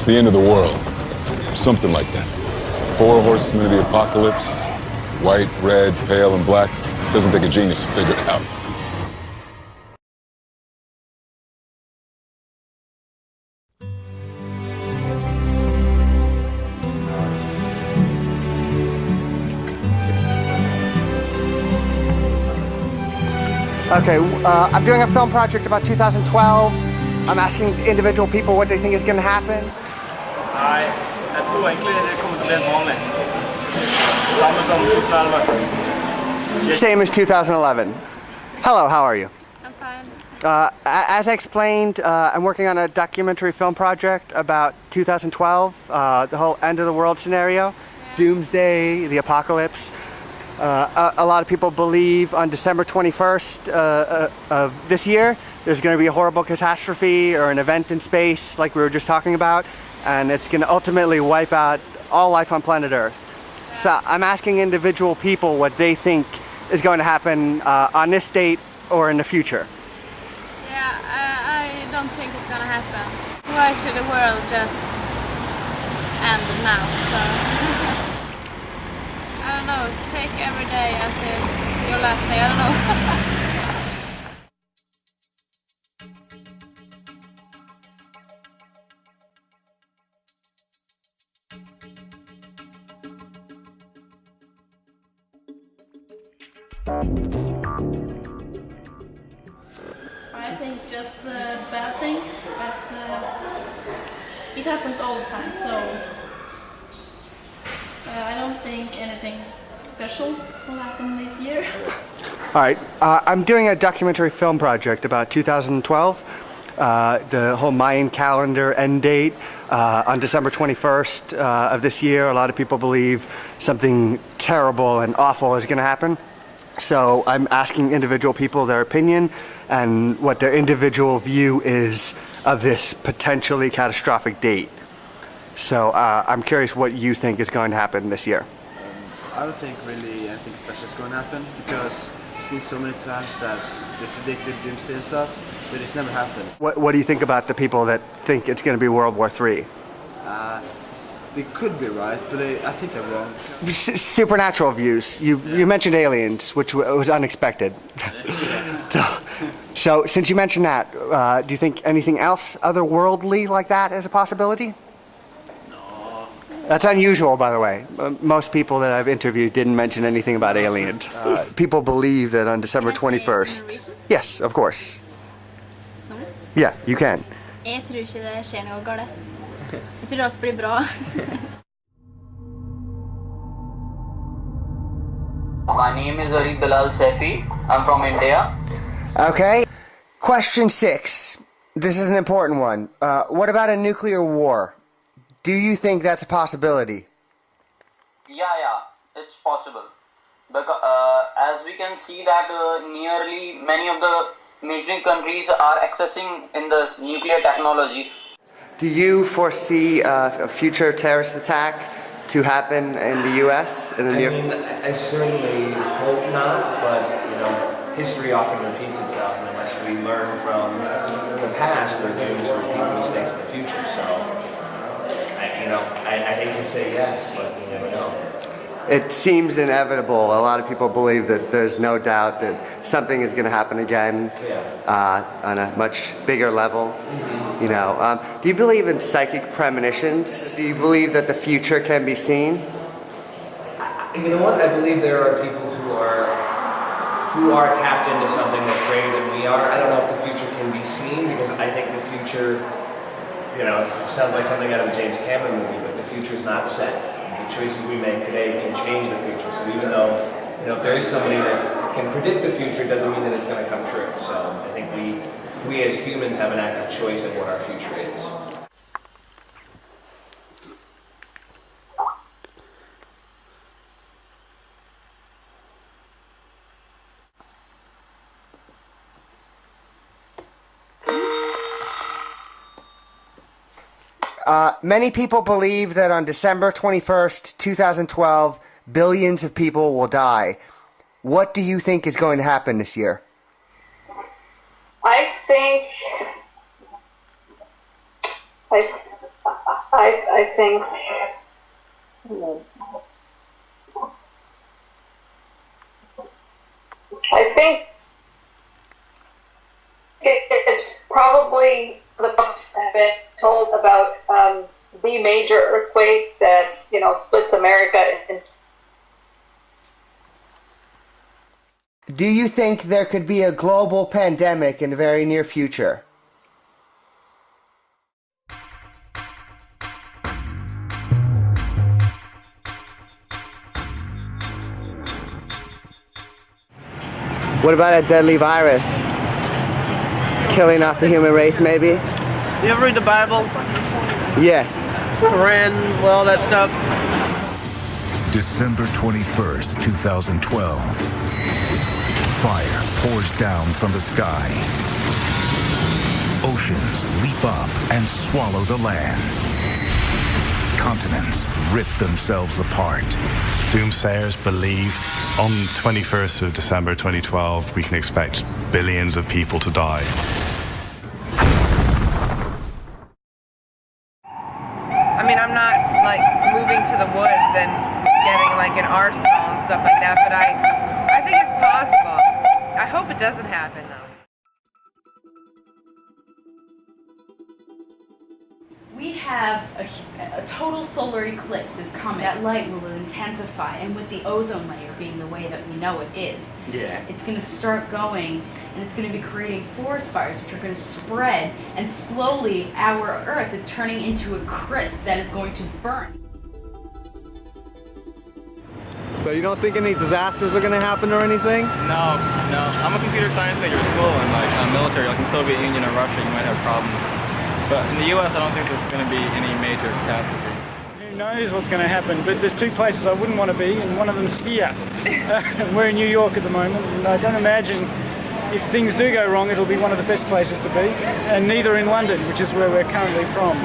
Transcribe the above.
It's the end of the world. Something like that. 4 horsemen of the apocalypse. White, red, pale, and black. Doesn't take a genius to figure it out. Okay, I'm doing a film project about 2012. I'm asking individual people what they think is going to happen. Nej, jeg tror egentlig, det kommer til at blive en vanlig. Samme som 2011. Same as 2011. Hello, how are you? I'm fine. As I explained, I'm working on a documentary film project about 2012, the whole end of the world scenario, doomsday, the apocalypse. A lot of people believe on December 21st of this year, there's going to be a horrible catastrophe or an event in space like we were just talking about, and it's going to ultimately wipe out all life on planet Earth. Yeah. So I'm asking individual people what they think is going to happen on this date or in the future. Yeah, I don't think it's gonna happen. Why should the world just end now? So I don't know. Take every day as it's your last day. I don't know. I think just bad things. It happens all the time, so I don't think anything special will happen this year. All right, I'm doing a documentary film project about 2012. The whole Mayan calendar end date on December 21st of this year. A lot of people believe something terrible and awful is going to happen. So I'm asking individual people their opinion and what their individual view is of this potentially catastrophic date. So I'm curious what you think is going to happen this year. I don't think really anything special is going to happen because it's been so many times that they predicted doomsday and stuff, but it's never happened. What do you think about the people that think it's going to be World War III? They could be right, but I think they're wrong. Supernatural views. You mentioned aliens, which was unexpected. So since you mentioned that, do you think anything else otherworldly like that is a possibility? No. That's unusual, by the way. Most people that I've interviewed didn't mention anything about aliens. People believe that on December 21st. Yes, of course. No? Yeah, you can. Jeg tror ikke det skjer noe galt. Jeg tror alt blir bra. My name is Arif Bilal Sefi. I'm from India. Okay. Question 6. This is an important one. What about a nuclear war? Do you think that's a possibility? Yeah, it's possible. Because as we can see that nearly many of the major countries are accessing in the nuclear technology. Do you foresee a future terrorist attack to happen in the U.S. in the near? I mean, I certainly hope not, but history often repeats itself, and unless we learn from the past, we're doomed to repeat the mistakes in the future. So, I hate to say yes, but you never know. It seems inevitable. A lot of people believe that there's no doubt that something is going to happen again on a much bigger level. Mm-hmm. Do you believe in psychic premonitions? Do you believe that the future can be seen? You know what? I believe there are people who are tapped into something that's greater than we are. I don't know if the future can be seen because I think the future, it sounds like something out of a James Cameron movie, but the future's not set. The choices we make today can change the future. So even though, if there is somebody that can predict the future, it doesn't mean that it's going to come true. So I think we as humans have an active choice in what our future is. Many people believe that on December 21st, 2012, billions of people will die. What do you think is going to happen this year? I I think it's probably the books have been told about the major earthquake that splits America in. Do you think there could be a global pandemic in the very near future? What about a deadly virus? Killing off the human race, maybe? You ever read the Bible? Yeah. Quran, all that stuff? December 21st, 2012. Fire pours down from the sky. Oceans leap up and swallow the land. Continents rip themselves apart. Doomsayers believe on 21st of December 2012 we can expect billions of people to die. I mean, I'm not like moving to the woods and getting like an arsenal and stuff like that, but I think it's possible. I hope it doesn't happen though. We have a total solar eclipse is coming. That light will intensify, and with the ozone layer being the way that we know it is, it's going to start going, and it's going to be creating forest fires, which are going to spread, and slowly our Earth is turning into a crisp that is going to burn. So you don't think any disasters are going to happen or anything? No. I'm a computer science major at school, and like military, like in Soviet Union or Russia, you might have problems. But in the US, I don't think there's going to be any major catastrophes. Who knows what's going to happen, but there's two places I wouldn't want to be, and one of them's here. We're in New York at the moment, and I don't imagine if things do go wrong, it'll be one of the best places to be, and neither in London, which is where we're currently from.